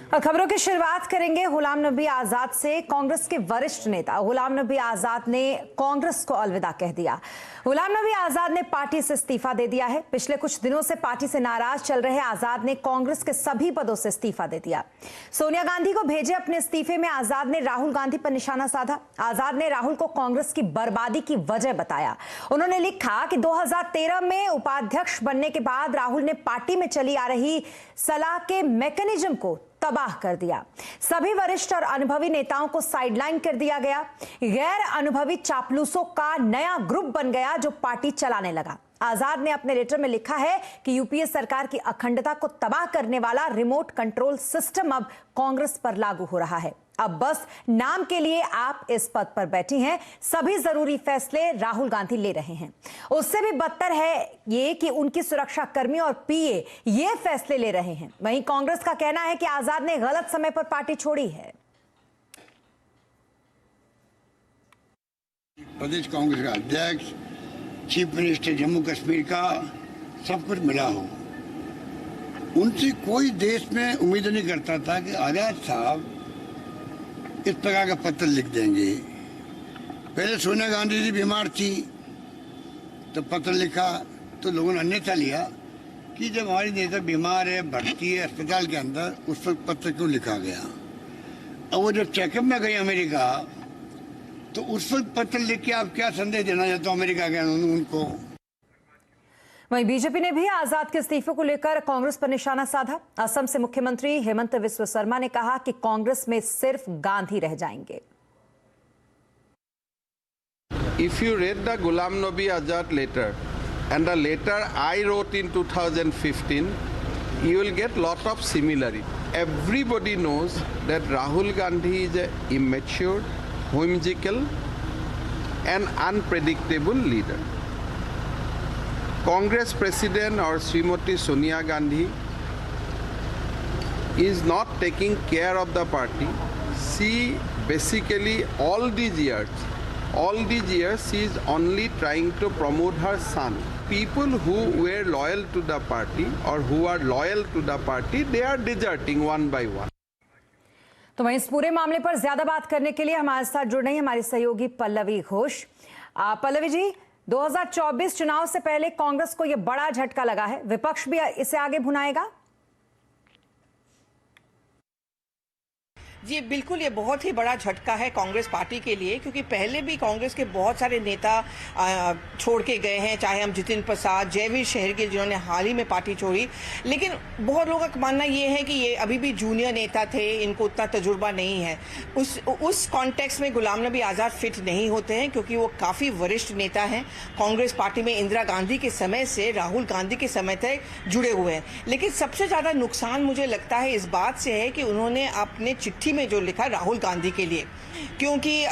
और खबरों की शुरुआत करेंगे गुलाम नबी आजाद से। कांग्रेस के वरिष्ठ नेता गुलाम नबी आजाद ने कांग्रेस को अलविदा कह दिया। गुलाम नबी आजाद ने पार्टी से इस्तीफा दे दिया है। पिछले कुछ दिनों से पार्टी से नाराज चल रहे आजाद ने कांग्रेस के सभी पदों से इस्तीफा दे दिया। सोनिया गांधी को भेजे अपने इस्तीफे में आजाद ने राहुल गांधी पर निशाना साधा। आजाद ने राहुल को कांग्रेस की बर्बादी की वजह बताया। उन्होंने लिखा कि 2013 में उपाध्यक्ष बनने के बाद राहुल ने पार्टी में चली आ रही सलाह के मैकेनिज्म को तबाह कर दिया। सभी वरिष्ठ और अनुभवी नेताओं को साइडलाइन कर दिया गया। गैर अनुभवी चापलूसों का नया ग्रुप बन गया जो पार्टी चलाने लगा। आजाद ने अपने लेटर में लिखा है कि यूपीए सरकार की अखंडता को तबाह करने वाला रिमोट कंट्रोल सिस्टम अब कांग्रेस पर लागू हो रहा है। अब बस नाम के लिए आप इस पद पर बैठी हैं। सभी जरूरी फैसले राहुल गांधी ले रहे हैं। उससे भी बदतर है ये कि उनकी सुरक्षा कर्मी और पीए ये फैसले ले रहे हैं। वहीं कांग्रेस का कहना है कि आजाद ने गलत समय पर पार्टी छोड़ी है। प्रदेश कांग्रेस का अध्यक्ष, चीफ मिनिस्टर जम्मू कश्मीर का सब कुछ मिला हो, उनसे कोई देश में उम्मीद नहीं करता था कि आजाद साहब इस प्रकार का पत्र लिख देंगे। पहले सोनिया गांधी जी बीमार थी तो पत्र लिखा तो लोगों ने अन्यथा लिया कि जब हमारी नेता बीमार है, भर्ती है अस्पताल के अंदर, उस वक्त पत्र क्यों लिखा गया। अब वो जब चेकअप में गई अमेरिका तो उस वक्त पत्र लिख के आप क्या संदेश देना चाहते हो अमेरिका के उनको। वहीं बीजेपी ने भी आजाद के इस्तीफे को लेकर कांग्रेस पर निशाना साधा। असम से मुख्यमंत्री हेमंत बिस्वा शर्मा ने कहा कि कांग्रेस में सिर्फ गांधी रह जाएंगे। If you read the Ghulam Nabi Azad letter and the letter I wrote in 2015, you will get lot of similarity. Everybody knows that Rahul Gandhi is an immature, whimsical and unpredictable leader. Congress President or Srimati Sonia Gandhi is not taking care of the party. She basically all these years she is only trying to promote her son. People who were loyal to the party or who are loyal to the party, they are deserting one by one. तो वहीं इस पूरे मामले पर ज्यादा बात करने के लिए हमारे साथ जुड़ रही हमारी सहयोगी पल्लवी घोष। पल्लवी जी, 2024 चुनाव से पहले कांग्रेस को यह बड़ा झटका लगा है। विपक्ष भी इसे आगे भुनाएगा। जी बिल्कुल, ये बहुत ही बड़ा झटका है कांग्रेस पार्टी के लिए, क्योंकि पहले भी कांग्रेस के बहुत सारे नेता छोड़ के गए हैं, चाहे हम जितिन प्रसाद, जयवीर शेरगिल जिन्होंने हाल ही में पार्टी छोड़ी। लेकिन बहुत लोगों का मानना ये है कि ये अभी भी जूनियर नेता थे, इनको उतना तजुर्बा नहीं है। उस कॉन्टेक्स्ट में गुलाम नबी आजाद फिट नहीं होते हैं, क्योंकि वो काफ़ी वरिष्ठ नेता हैं। कांग्रेस पार्टी में इंदिरा गांधी के समय से राहुल गांधी के समय तक जुड़े हुए हैं। लेकिन सबसे ज़्यादा नुकसान मुझे लगता है इस बात से है कि उन्होंने अपने चिट्ठी में जो लिखा राहुल गांधी के लिए, क्योंकि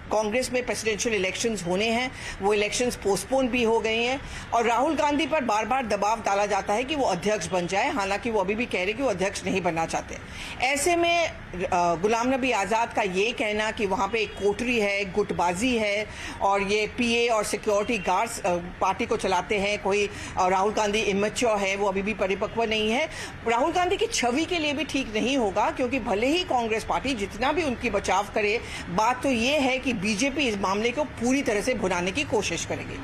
कांग्रेस में प्रेसिडेंशियल इलेक्शंस होने हैं, वो इलेक्शंस पोस्टपोन भी हो गए हैं और राहुल गांधी पर बार बार दबाव डाला जाता है कि वो अध्यक्ष बन जाए। हालांकि वो अभी भी कह रहे कि वो अध्यक्ष नहीं बनना चाहते। ऐसे में गुलाम नबी आज़ाद का ये कहना कि वहाँ पे एक कोठरी है, गुटबाजी है और ये पीए और सिक्योरिटी गार्ड्स पार्टी को चलाते हैं, कोई राहुल गांधी इमेच्योर है, वो अभी भी परिपक्व नहीं है, राहुल गांधी की छवि के लिए भी ठीक नहीं होगा। क्योंकि भले ही कांग्रेस पार्टी जितना भी उनकी बचाव करे, बात तो ये है कि बीजेपी इस मामले को पूरी तरह से भुनाने की कोशिश करेगी।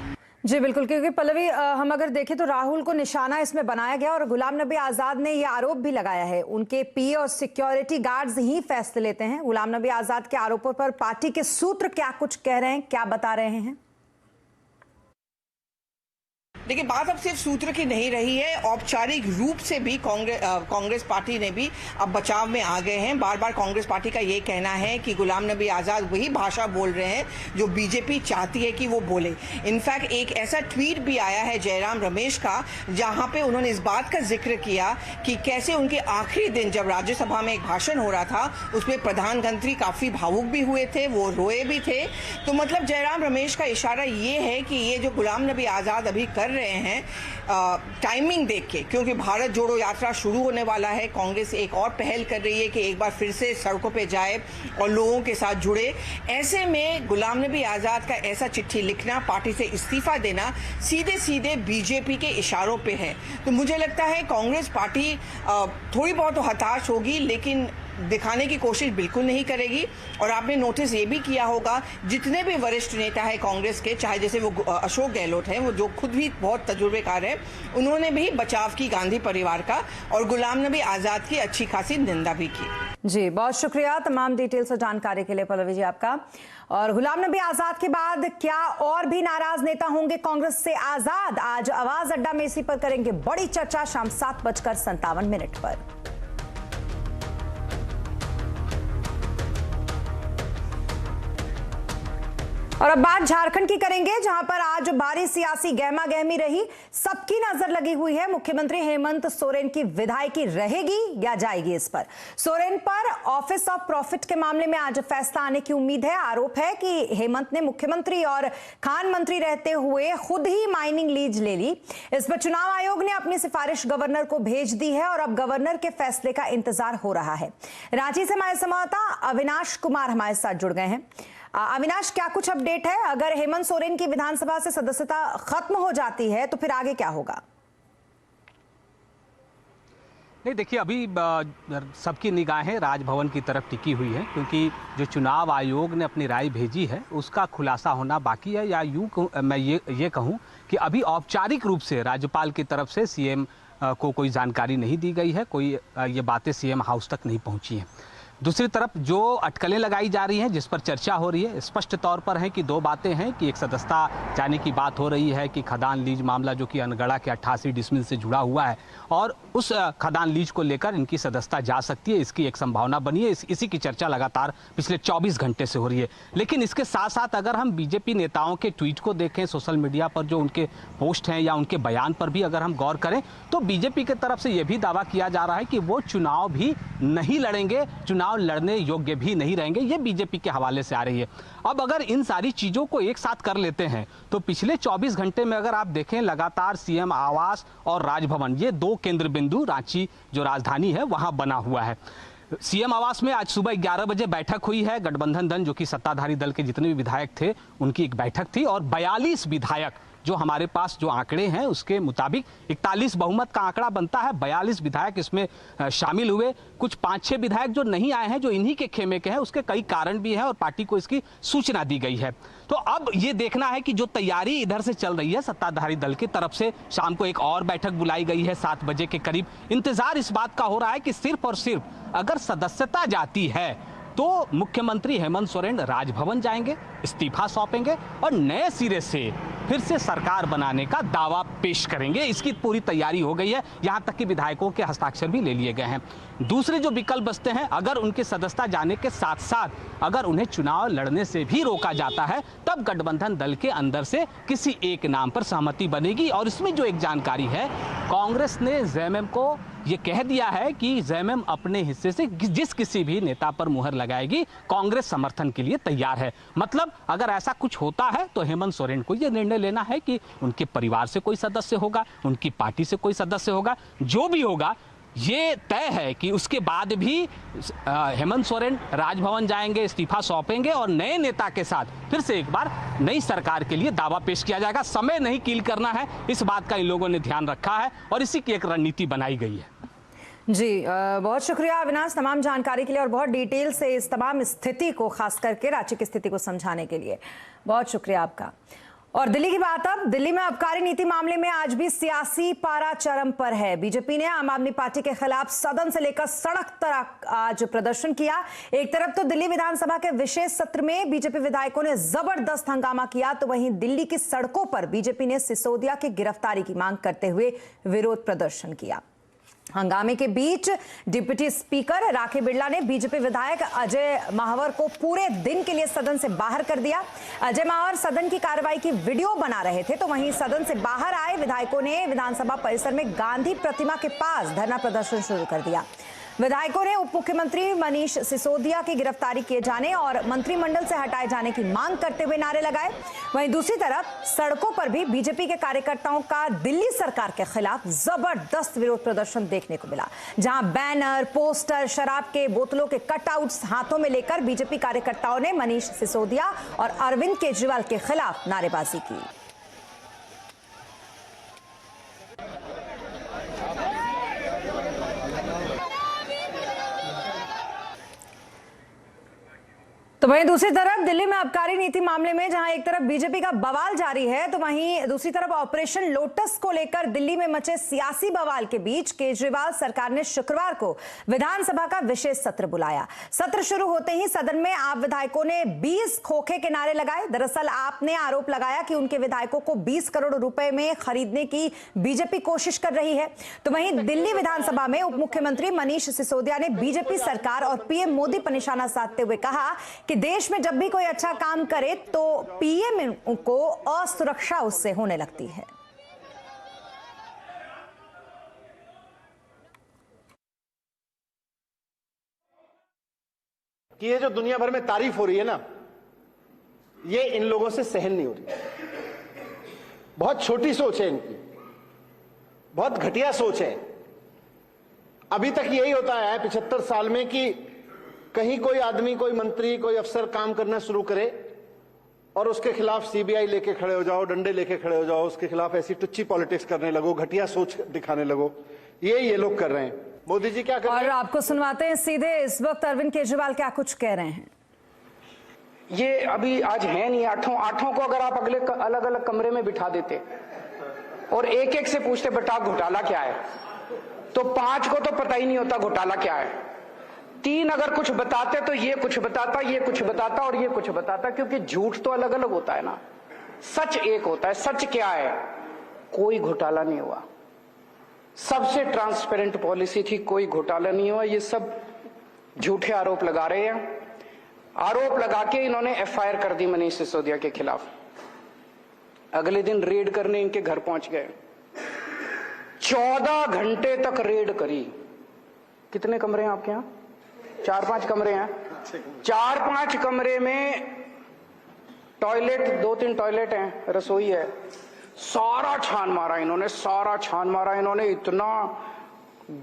जी बिल्कुल, क्योंकि पल्लवी हम अगर देखें तो राहुल को निशाना इसमें बनाया गया और गुलाम नबी आजाद ने यह आरोप भी लगाया है उनके पीए और सिक्योरिटी गार्ड्स ही फैसले लेते हैं। गुलाम नबी आजाद के आरोपों पर पार्टी के सूत्र क्या कुछ कह रहे हैं, क्या बता रहे हैं? देखिए, बात अब सिर्फ सूत्र की नहीं रही है, औपचारिक रूप से भी कांग्रेस पार्टी ने भी अब बचाव में आ गए हैं। बार बार कांग्रेस पार्टी का ये कहना है कि गुलाम नबी आज़ाद वही भाषा बोल रहे हैं जो बीजेपी चाहती है कि वो बोले। इनफैक्ट एक ऐसा ट्वीट भी आया है जयराम रमेश का, जहां पे उन्होंने इस बात का जिक्र किया कि कैसे उनके आखिरी दिन जब राज्यसभा में एक भाषण हो रहा था उसमें प्रधानमंत्री काफ़ी भावुक भी हुए थे, वो रोए भी थे। तो मतलब जयराम रमेश का इशारा ये है कि ये जो गुलाम नबी आज़ाद अभी कर रहे हैं टाइमिंग देख के, क्योंकि भारत जोड़ो यात्रा शुरू होने वाला है। कांग्रेस एक और पहल कर रही है कि एक बार फिर से सड़कों पे जाए और लोगों के साथ जुड़े। ऐसे में गुलाम नबी आज़ाद का ऐसा चिट्ठी लिखना, पार्टी से इस्तीफा देना सीधे सीधे बीजेपी के इशारों पे है। तो मुझे लगता है कांग्रेस पार्टी थोड़ी बहुत तो हताश होगी, लेकिन दिखाने की कोशिश बिल्कुल नहीं करेगी। और आपने नोटिस ये भी किया होगा, जितने भी वरिष्ठ नेता है कांग्रेस के, चाहे जैसे वो अशोक गहलोत हैं, वो जो खुद भी बहुत तजुर्बेकार है, उन्होंने भी बचाव की गांधी परिवार का और गुलाम नबी आज़ाद की अच्छी खासी निंदा भी की। जी, बहुत शुक्रिया तमाम डिटेल्स और जानकारी के लिए पल्लवी जी आपका। और गुलाम नबी आजाद के बाद क्या और भी नाराज नेता होंगे कांग्रेस से आजाद? आज आवाज अड्डा में इसी पर करेंगे बड़ी चर्चा शाम 7:57 पर। और अब बात झारखंड की करेंगे, जहां पर आज भारी सियासी गहमा गहमी रही। सबकी नजर लगी हुई है मुख्यमंत्री हेमंत सोरेन की विधायकी रहेगी या जाएगी इस पर। सोरेन पर ऑफिस ऑफ प्रॉफिट के मामले में आज फैसला आने की उम्मीद है। आरोप है कि हेमंत ने मुख्यमंत्री और खान मंत्री रहते हुए खुद ही माइनिंग लीज ले ली। इस पर चुनाव आयोग ने अपनी सिफारिश गवर्नर को भेज दी है और अब गवर्नर के फैसले का इंतजार हो रहा है। रांची से हमारे संवाददाता अविनाश कुमार हमारे साथ जुड़ गए हैं। अविनाश, क्या कुछ अपडेट है? अगर हेमंत सोरेन की विधानसभा से सदस्यता खत्म हो जाती है तो फिर आगे क्या होगा? नहीं, देखिए, अभी सबकी निगाहें राजभवन की तरफ टिकी हुई है, क्योंकि जो चुनाव आयोग ने अपनी राय भेजी है उसका खुलासा होना बाकी है। या यूं मैं ये कहूं कि अभी औपचारिक रूप से राज्यपाल की तरफ से सीएम को कोई जानकारी नहीं दी गई है, कोई ये बातें सीएम हाउस तक नहीं पहुंची हैं। दूसरी तरफ जो अटकलें लगाई जा रही हैं, जिस पर चर्चा हो रही है, स्पष्ट तौर पर है कि दो बातें हैं कि एक सदस्यता जाने की बात हो रही है कि खदान लीज मामला जो कि अनगढ़ा के 88 डिसमिल से जुड़ा हुआ है और उस खदान लीज को लेकर इनकी सदस्यता जा सकती है, इसकी एक संभावना बनी है। इसी की चर्चा लगातार पिछले 24 घंटे से हो रही है। लेकिन इसके साथ साथ अगर हम बीजेपी नेताओं के ट्वीट को देखें, सोशल मीडिया पर जो उनके पोस्ट हैं या उनके बयान पर भी अगर हम गौर करें, तो बीजेपी की तरफ से यह भी दावा किया जा रहा है कि वो चुनाव भी नहीं लड़ेंगे, चुनाव लड़ने योग्य भी नहीं रहेंगे। ये बीजेपी के हवाले से आ रही है। अब अगर इन सारी चीजों को एक साथ कर लेते हैं तो पिछले 24 घंटे में अगर आप देखें, लगातार सीएम आवास और राजभवन, ये दो केंद्र बिंदु रांची जो राजधानी है वहां बना हुआ है। सीएम आवास में आज सुबह 11 बजे बैठक हुई है। गठबंधन दल जो कि सत्ताधारी दल के जितने भी विधायक थे उनकी एक बैठक थी और 42 विधायक, जो हमारे पास जो आंकड़े हैं उसके मुताबिक 41 बहुमत का आंकड़ा बनता है, 42 विधायक इसमें शामिल हुए। कुछ 5-6 विधायक जो नहीं आए हैं, जो इन्हीं के खेमे के हैं, उसके कई कारण भी हैं और पार्टी को इसकी सूचना दी गई है। तो अब ये देखना है कि जो तैयारी इधर से चल रही है सत्ताधारी दल की तरफ से, शाम को एक और बैठक बुलाई गई है 7 बजे के करीब। इंतजार इस बात का हो रहा है कि सिर्फ और सिर्फ अगर सदस्यता जाती है तो मुख्यमंत्री हेमंत सोरेन राजभवन जाएंगे, इस्तीफा सौंपेंगे और नए सिरे से फिर से सरकार बनाने का दावा पेश करेंगे। इसकी पूरी तैयारी हो गई है, यहां तक कि विधायकों के हस्ताक्षर भी ले लिए गए हैं। दूसरे जो विकल्प बचते हैं, अगर उनकी सदस्यता जाने के साथ साथ अगर उन्हें चुनाव लड़ने से भी रोका जाता है, तब गठबंधन दल के अंदर से किसी एक नाम पर सहमति बनेगी। और इसमें जो एक जानकारी है, कांग्रेस ने जेएमएम को ये कह दिया है कि जेएमएम अपने हिस्से से जिस किसी भी नेता पर मुहर लगाएगी, कांग्रेस समर्थन के लिए तैयार है। मतलब अगर ऐसा कुछ होता है तो हेमंत सोरेन को यह निर्णय लेना है कि उनके परिवार से कोई सदस्य होगा, उनकी पार्टी से कोई सदस्य होगा, जो भी होगा ये तय है कि उसके बाद भी हेमंत सोरेन राजभवन जाएंगे, इस्तीफा सौंपेंगे और नए नेता के साथ फिर से एक बार नई सरकार के लिए दावा पेश किया जाएगा। समय नहीं कील करना है, इस बात का इन लोगों ने ध्यान रखा है और इसी की एक रणनीति बनाई गई है। जी, बहुत शुक्रिया अविनाश तमाम जानकारी के लिए और बहुत डिटेल से इस तमाम स्थिति को, खास करके रांची की स्थिति को समझाने के लिए बहुत शुक्रिया आपका। और दिल्ली की बात, अब दिल्ली में आबकारी नीति मामले में आज भी सियासी पारा चरम पर है। बीजेपी ने आम आदमी पार्टी के खिलाफ सदन से लेकर सड़क तक आज प्रदर्शन किया। एक तरफ तो दिल्ली विधानसभा के विशेष सत्र में बीजेपी विधायकों ने जबरदस्त हंगामा किया, तो वहीं दिल्ली की सड़कों पर बीजेपी ने सिसोदिया की गिरफ्तारी की मांग करते हुए विरोध प्रदर्शन किया। हंगामे के बीच डिप्टी स्पीकर राखी बिरला ने बीजेपी विधायक अजय माहवर को पूरे दिन के लिए सदन से बाहर कर दिया। अजय माहवर सदन की कार्रवाई की वीडियो बना रहे थे, तो वहीं सदन से बाहर आए विधायकों ने विधानसभा परिसर में गांधी प्रतिमा के पास धरना प्रदर्शन शुरू कर दिया। विधायकों ने उप मुख्यमंत्री मनीष सिसोदिया की गिरफ्तारी किए जाने और मंत्रिमंडल से हटाए जाने की मांग करते हुए नारे लगाए। वहीं दूसरी तरफ सड़कों पर भी बीजेपी के कार्यकर्ताओं का दिल्ली सरकार के खिलाफ जबरदस्त विरोध प्रदर्शन देखने को मिला, जहां बैनर, पोस्टर, शराब के बोतलों के कटआउट्स हाथों में लेकर बीजेपी कार्यकर्ताओं ने मनीष सिसोदिया और अरविंद केजरीवाल के खिलाफ नारेबाजी की। तो वहीं दूसरी तरफ दिल्ली में आबकारी नीति मामले में जहां एक तरफ बीजेपी का बवाल जारी है, तो वहीं दूसरी तरफ ऑपरेशन लोटस को लेकर दिल्ली में मचे सियासी बवाल के बीच केजरीवाल सरकार ने शुक्रवार को विधानसभा का विशेष सत्र बुलाया। सत्र शुरू होते ही सदन में आप विधायकों ने 20 खोखे के नारे लगाए। दरअसल आपने आरोप लगाया कि उनके विधायकों को 20 करोड़ रुपए में खरीदने की बीजेपी कोशिश कर रही है। तो वहीं दिल्ली विधानसभा में उप मुख्यमंत्री मनीष सिसोदिया ने बीजेपी सरकार और पीएम मोदी पर निशाना साधते हुए कहा कि देश में जब भी कोई अच्छा काम करे तो पीएम को असुरक्षा उससे होने लगती है। कि ये जो दुनिया भर में तारीफ हो रही है ना, ये इन लोगों से सहन नहीं हो रही। बहुत छोटी सोच है इनकी, बहुत घटिया सोच है। अभी तक यही होता है 75 साल में कि कहीं कोई आदमी, कोई मंत्री, कोई अफसर काम करना शुरू करे और उसके खिलाफ सीबीआई लेके खड़े हो जाओ, डंडे लेके खड़े हो जाओ, उसके खिलाफ ऐसी टुच्ची पॉलिटिक्स करने लगो, घटिया सोच दिखाने लगो। ये लोग कर रहे हैं। मोदी जी क्या कर रहे हैं? और आपको सुनवाते हैं सीधे इस वक्त अरविंद केजरीवाल क्या कुछ कह रहे हैं। ये अभी आज है नहीं, आठों को अगर आप अगले अलग अलग कमरे में बिठा देते और एक एक से पूछते बेटा घोटाला क्या है, तो 5 को तो पता ही नहीं होता घोटाला क्या है। 3 अगर कुछ बताते तो ये कुछ बताता, ये कुछ बताता और ये कुछ बताता, क्योंकि झूठ तो अलग अलग होता है ना, सच एक होता है। सच क्या है? कोई घोटाला नहीं हुआ, सबसे ट्रांसपेरेंट पॉलिसी थी, कोई घोटाला नहीं हुआ। ये सब झूठे आरोप लगा रहे हैं। आरोप लगा के इन्होंने एफआईआर कर दी मनीष सिसोदिया के खिलाफ। अगले दिन रेड करने इनके घर पहुंच गए, 14 घंटे तक रेड करी। कितने कमरे हैं आपके यहां? 4-5 कमरे हैं। 4-5 कमरे में टॉयलेट, 2-3 टॉयलेट हैं, रसोई है। सारा छान मारा इन्होंने, सारा छान मारा इन्होंने। इतना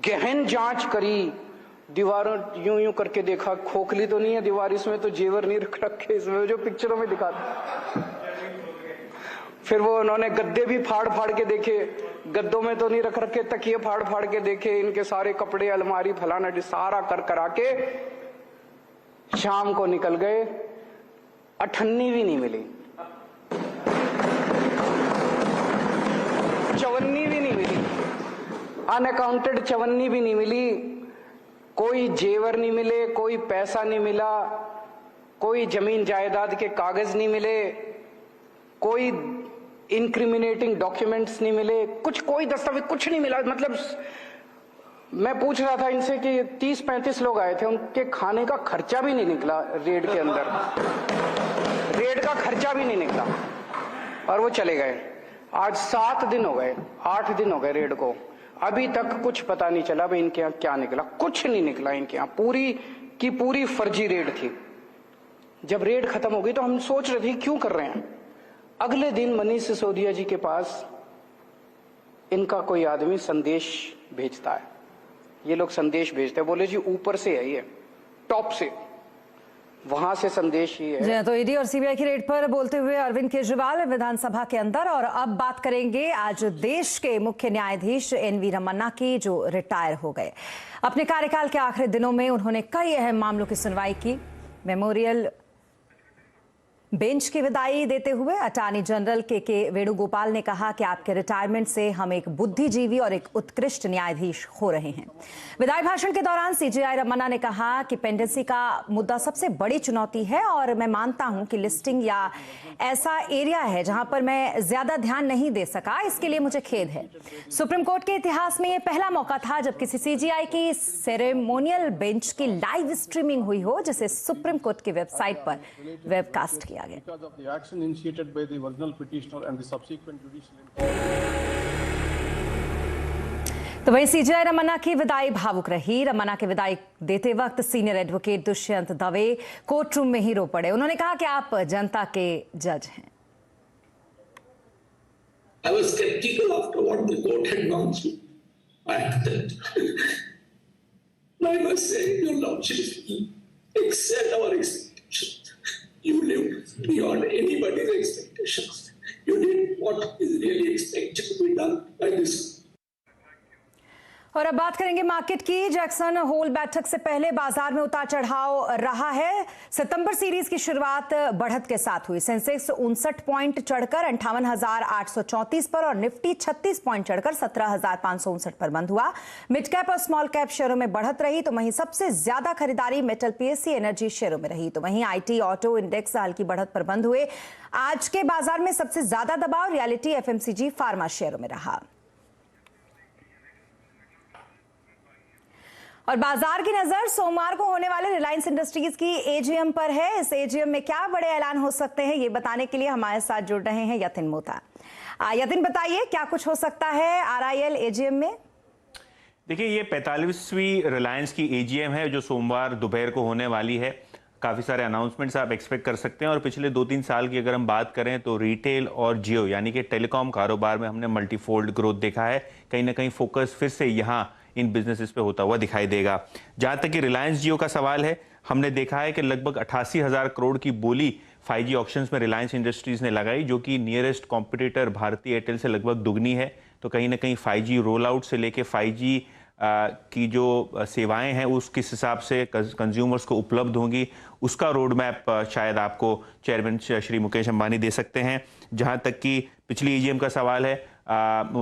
गहन जांच करी, दीवारों यूं करके देखा, खोखली तो नहीं है दीवार, इसमें तो जेवर नहीं रख रखे, इसमें जो पिक्चरों में दिखाते। फिर वो उन्होंने गद्दे भी फाड़ के देखे, गद्दों में तो नहीं रख रखे, तकिए फाड़ के देखे, इनके सारे कपड़े, अलमारी, फलाना सारा करा के शाम को निकल गए। 98 भी नहीं मिली, 54 भी नहीं मिली, अनअकाउंटेड 54 भी नहीं मिली। कोई जेवर नहीं मिले, कोई पैसा नहीं मिला, कोई जमीन जायदाद के कागज नहीं मिले, कोई इंक्रिमिनेटिंग डॉक्यूमेंट्स नहीं मिले, कुछ कोई दस्तावेज कुछ नहीं मिला। मतलब मैं पूछ रहा था इनसे कि 30-35 लोग आए थे, उनके खाने का खर्चा भी नहीं निकला रेड के अंदर, रेड का खर्चा भी नहीं निकला और वो चले गए। आज 7 दिन हो गए, 8 दिन हो गए रेड को, अभी तक कुछ पता नहीं चला भाई इनके यहाँ क्या निकला। कुछ नहीं निकला इनके यहाँ, पूरी की पूरी फर्जी रेड थी। जब रेड खत्म हो गई तो हम सोच रहे थे क्यों कर रहे हैं। अगले दिन मनीष सिसोदिया जी के पास इनका कोई आदमी संदेश भेजता है। ये लोग संदेश भेजते हैं, बोले जी ऊपर से है, ये टॉप से, वहां से संदेश ही है। जी तो ईडी और सीबीआई की रेड पर बोलते हुए अरविंद केजरीवाल विधानसभा के अंदर। और अब बात करेंगे आज देश के मुख्य न्यायाधीश एनवी रमन्ना की, जो रिटायर हो गए। अपने कार्यकाल के आखिरी दिनों में उन्होंने कई अहम मामलों की सुनवाई की। मेमोरियल बेंच की विदाई देते हुए अटॉर्नी जनरल के वेणुगोपाल ने कहा कि आपके रिटायरमेंट से हम एक बुद्धिजीवी और एक उत्कृष्ट न्यायाधीश हो रहे हैं। विदाई भाषण के दौरान सीजेआई रमन्ना ने कहा कि पेंडेंसी का मुद्दा सबसे बड़ी चुनौती है और मैं मानता हूं कि लिस्टिंग या ऐसा एरिया है जहां पर मैं ज्यादा ध्यान नहीं दे सका, इसके लिए मुझे खेद है। सुप्रीम कोर्ट के इतिहास में यह पहला मौका था जब किसी सीजेआई की सेरेमोनियल बेंच की लाइव स्ट्रीमिंग हुई हो, जिसे सुप्रीम कोर्ट की वेबसाइट पर वेबकास्ट किया। Because of the action initiated by the original petitioner and the subsequent judicial तो वहीं सीजेआई रमन्ना की विदाई भावुक रही। रमन्ना की विदाई देते वक्त senior advocate Dushyant Dave court room में ही रो पड़े। उन्होंने कहा कि आप जनता के जज हैं। I was skeptical after what the court had gone through. I must say, Your Lordship, excel our expectations. You lived beyond anybody's expectations. You did what is really expected to be done by this. और अब बात करेंगे market की। Jackson Hole बैठक से पहले बाजार में उतार चढ़ाव रहा है। सितंबर सीरीज की शुरुआत बढ़त के साथ हुई। सेंसेक्स 59 पॉइंट चढ़कर 58,834 पर और निफ्टी 36 पॉइंट चढ़कर 17,559 पर बंद हुआ। मिड कैप और स्मॉल कैप शेयरों में बढ़त रही, तो वहीं सबसे ज्यादा खरीदारी मेटल, पीएससी, एनर्जी शेयरों में रही। तो वहीं आईटी, ऑटो इंडेक्स हल्की बढ़त पर बंद हुए। आज के बाजार में सबसे ज्यादा दबाव रियलिटी, एफएमसीजी, फार्मा शेयरों में रहा। और बाजार की नजर सोमवार को होने वाले रिलायंस इंडस्ट्रीज की एजीएम पर है। इस एजीएम में क्या बड़े ऐलान हो सकते हैं, ये बताने के लिए हमारे साथ जुड़ रहे हैं यतिन मोता। यतिन, बताइए क्या कुछ हो सकता है आरआईएल एजीएम में? देखिए, ये 45वीं रिलायंस की एजीएम है जो सोमवार दोपहर को होने वाली है। काफ़ी सारे अनाउंसमेंट्स आप एक्सपेक्ट कर सकते हैं। और पिछले 2-3 साल की अगर हम बात करें तो रिटेल और जियो यानी कि टेलीकॉम कारोबार में हमने मल्टीफोल्ड ग्रोथ देखा है। कहीं ना कहीं फोकस फिर से यहाँ इन बिजनेसेस पे होता हुआ दिखाई देगा। जहाँ तक कि रिलायंस जियो का सवाल है, हमने देखा है कि लगभग 88,000 करोड़ की बोली 5G ऑक्शंस में रिलायंस इंडस्ट्रीज ने लगाई, जो कि नियरेस्ट कॉम्पिटिटर भारती एयरटेल से लगभग दुगनी है। तो कहीं ना कहीं 5G रोल आउट से लेके 5G की जो सेवाएं हैं उस किस हिसाब से कंज्यूमर्स को उपलब्ध होंगी, उसका रोड मैप शायद आपको चेयरमैन श्री मुकेश अंबानी दे सकते हैं। जहां तक कि पिछली एजीएम का सवाल है,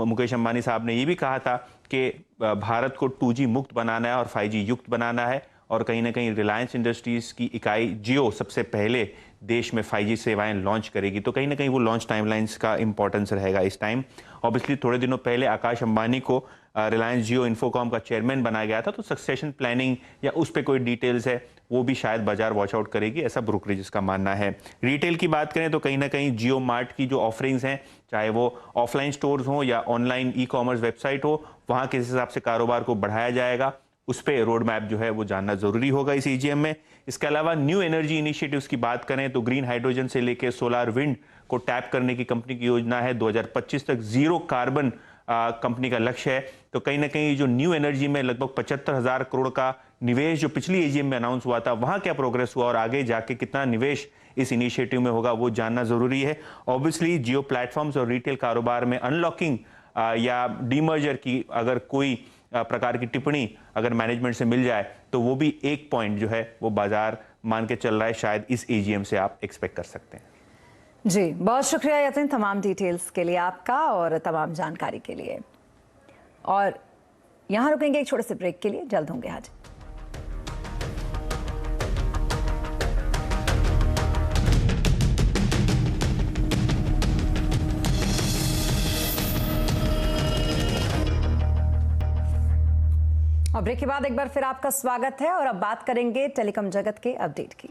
मुकेश अंबानी साहब ने ये भी कहा था कि भारत को 2G मुक्त बनाना है और 5G युक्त बनाना है। और कहीं ना कहीं रिलायंस इंडस्ट्रीज की इकाई जियो सबसे पहले देश में 5G सेवाएं लॉन्च करेगी। तो कहीं ना कहीं वो लॉन्च टाइमलाइंस का इंपॉर्टेंस रहेगा इस टाइम। ऑब्वियसली थोड़े दिनों पहले आकाश अंबानी को रिलायंस जियो इन्फोकॉम का चेयरमैन बनाया गया था, तो सक्सेशन प्लानिंग या उस पर कोई डिटेल्स है वो भी शायद बाजार वॉच आउट करेगी, ऐसा ब्रोकरेजेस का मानना है। रिटेल की बात करें तो कहीं ना कहीं जियो मार्ट की जो ऑफरिंग्स हैं, चाहे वो ऑफलाइन स्टोर्स हो या ऑनलाइन ई कॉमर्स वेबसाइट हो, वहाँ किस हिसाब से कारोबार को बढ़ाया जाएगा, उस पर रोड मैप जो है वो जानना जरूरी होगा इस एजीएम में। इसके अलावा न्यू एनर्जी इनिशिएटिव्स की बात करें तो ग्रीन हाइड्रोजन से लेकर सोलार विंड को टैप करने की कंपनी की योजना है। 2025 तक जीरो कार्बन कंपनी का लक्ष्य है। तो कहीं ना कहीं जो न्यू एनर्जी में लगभग 75,000 करोड़ का निवेश जो पिछली एजीएम में अनाउंस हुआ था, वहां क्या प्रोग्रेस हुआ और आगे जाके कितना निवेश इस इनिशिएटिव में होगा वो जानना जरूरी है। ऑब्वियसली जियो प्लेटफॉर्म्स और रिटेल कारोबार में अनलॉकिंग या डीमर्जर की अगर कोई प्रकार की टिप्पणी अगर मैनेजमेंट से मिल जाए तो वो भी एक पॉइंट जो है वो बाजार मान के चल रहा है, शायद इस एजीएम से आप एक्सपेक्ट कर सकते हैं। जी, बहुत शुक्रिया यतिन तमाम डिटेल्स के लिए आपका और तमाम जानकारी के लिए। और यहां रुकेंगे एक छोटे से ब्रेक के लिए, जल्द होंगे हाजिर। और ब्रेक के बाद एक बार फिर आपका स्वागत है और अब बात करेंगे टेलीकॉम जगत के अपडेट की।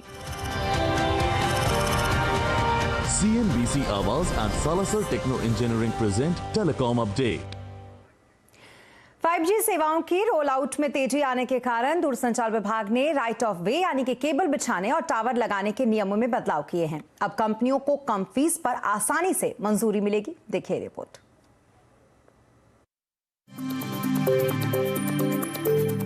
CNBC Awas and Salazar Techno Engineering present Telecom Update. 5G सेवाओं की रोल आउट में तेजी आने के कारण दूरसंचार विभाग ने राइट ऑफ वे यानी कि केबल बिछाने और टावर लगाने के नियमों में बदलाव किए हैं। अब कंपनियों को कम फीस पर आसानी से मंजूरी मिलेगी। देखिए रिपोर्ट।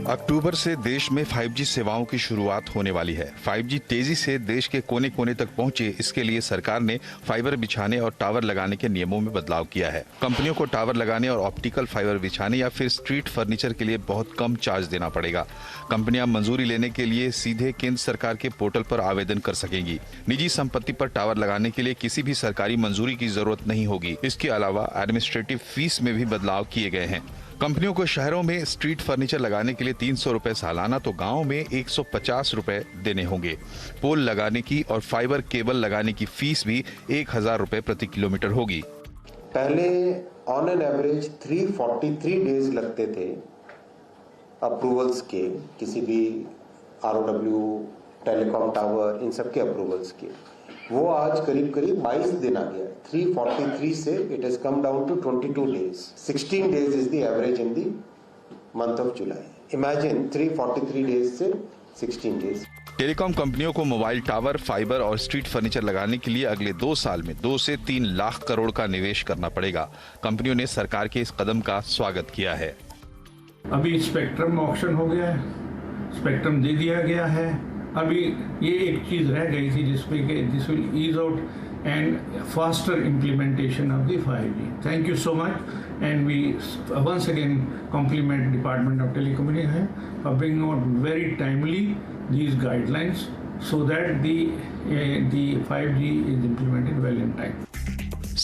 अक्टूबर से देश में 5G सेवाओं की शुरुआत होने वाली है। 5G तेजी से देश के कोने कोने तक पहुंचे, इसके लिए सरकार ने फाइबर बिछाने और टावर लगाने के नियमों में बदलाव किया है। कंपनियों को टावर लगाने और ऑप्टिकल फाइबर बिछाने या फिर स्ट्रीट फर्नीचर के लिए बहुत कम चार्ज देना पड़ेगा। कंपनियां मंजूरी लेने के लिए सीधे केंद्र सरकार के पोर्टल पर आवेदन कर सकेंगी। निजी संपत्ति पर टावर लगाने के लिए किसी भी सरकारी मंजूरी की जरूरत नहीं होगी। इसके अलावा एडमिनिस्ट्रेटिव फीस में भी बदलाव किए गए हैं। कंपनियों को शहरों में स्ट्रीट फर्नीचर लगाने के लिए 300 रुपए सालाना तो गाँव में 150 रुपए देने होंगे। पोल लगाने की और फाइबर केबल लगाने की फीस भी 1000 रुपए प्रति किलोमीटर होगी। पहले ऑन एन एवरेज 343 डेज लगते थे अप्रूवल्स के, किसी भी ROW, टेलीकॉम टावर, इन सब के अप्रूवल्स के। वो आज करीब करीब 22 दिन आ गया। 343 से it has come down to 22 days. 16 days is the average in the month of July. Imagine 343 days से 16 days. टेलीकॉम कंपनियों को मोबाइल टावर, फाइबर और स्ट्रीट फर्नीचर लगाने के लिए अगले 2 साल में 2 से 3 लाख करोड़ का निवेश करना पड़ेगा। कंपनियों ने सरकार के इस कदम का स्वागत किया है। अभी स्पेक्ट्रम ऑक्शन हो गया है, स्पेक्ट्रम दे दिया गया है। अभी ये एक चीज रह गई थी जिसमें कि this will ease out and faster implementation of the 5G. Thank you so much and we once again compliment department of telecommunication for bringing out very timely these guidelines so that the 5G is implemented well in time.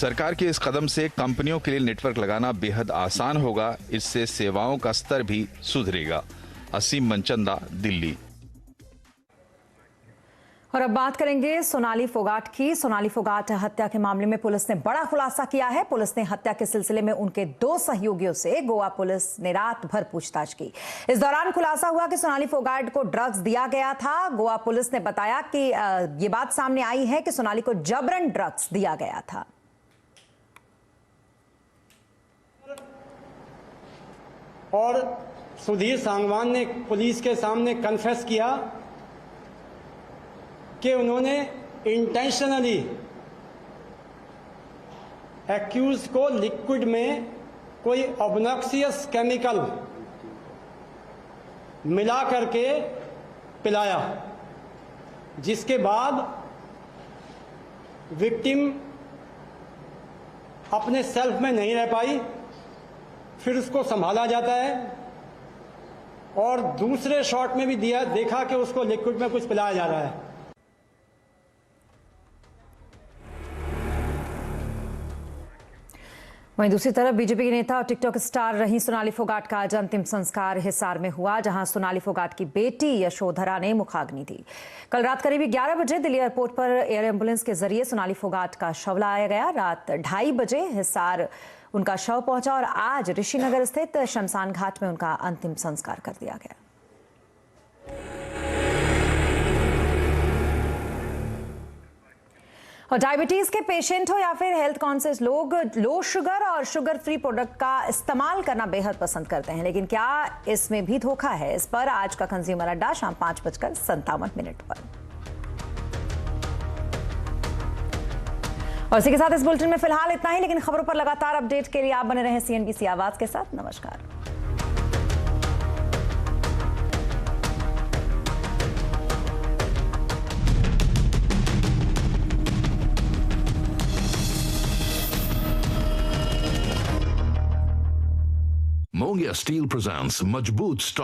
सरकार के इस कदम से कंपनियों के लिए network लगाना बेहद आसान होगा। इससे सेवाओं का स्तर भी सुधरेगा। असीम मनचंदा, दिल्ली। और अब बात करेंगे सोनाली फोगाट की। सोनाली फोगाट हत्या के मामले में पुलिस ने बड़ा खुलासा किया है। पुलिस ने हत्या के सिलसिले में उनके 2 सहयोगियों से गोवा पुलिस ने रात भर पूछताछ की। इस दौरान खुलासा हुआ कि सोनाली फोगाट को ड्रग्स दिया गया था। गोवा पुलिस ने बताया कि ये बात सामने आई है कि सोनाली को जबरन ड्रग्स दिया गया था। और सुधीर सांगवान ने पुलिस के सामने कन्फेस किया कि उन्होंने इंटेंशनली एक्यूज को लिक्विड में कोई ऑब्नॉक्सियस केमिकल मिला करके पिलाया, जिसके बाद विक्टिम अपने सेल्फ में नहीं रह पाई। फिर उसको संभाला जाता है और दूसरे शॉट में भी देखा कि उसको लिक्विड में कुछ पिलाया जा रहा है। वहीं दूसरी तरफ बीजेपी के नेता और टिकटॉक स्टार रही सोनाली फोगाट का आज अंतिम संस्कार हिसार में हुआ, जहां सोनाली फोगाट की बेटी यशोधरा ने मुखाग्नि दी। कल रात करीब 11 बजे दिल्ली एयरपोर्ट पर एयर एम्बुलेंस के जरिए सोनाली फोगाट का शव लाया गया। रात 2:30 बजे हिसार उनका शव पहुंचा और आज ऋषिनगर स्थित शमशान घाट में उनका अंतिम संस्कार कर दिया गया। और डायबिटीज के पेशेंट हो या फिर हेल्थ कॉन्शियस लोग लो शुगर और शुगर फ्री प्रोडक्ट का इस्तेमाल करना बेहद पसंद करते हैं, लेकिन क्या इसमें भी धोखा है? इस पर आज का कंज्यूमर अड्डा शाम 5:57 पर। और इसी के साथ इस बुलेटिन में फिलहाल इतना ही, लेकिन खबरों पर लगातार अपडेट के लिए आप बने रहें CNBC आवाज के साथ। नमस्कार। Mongia Steel presents Majboot Stock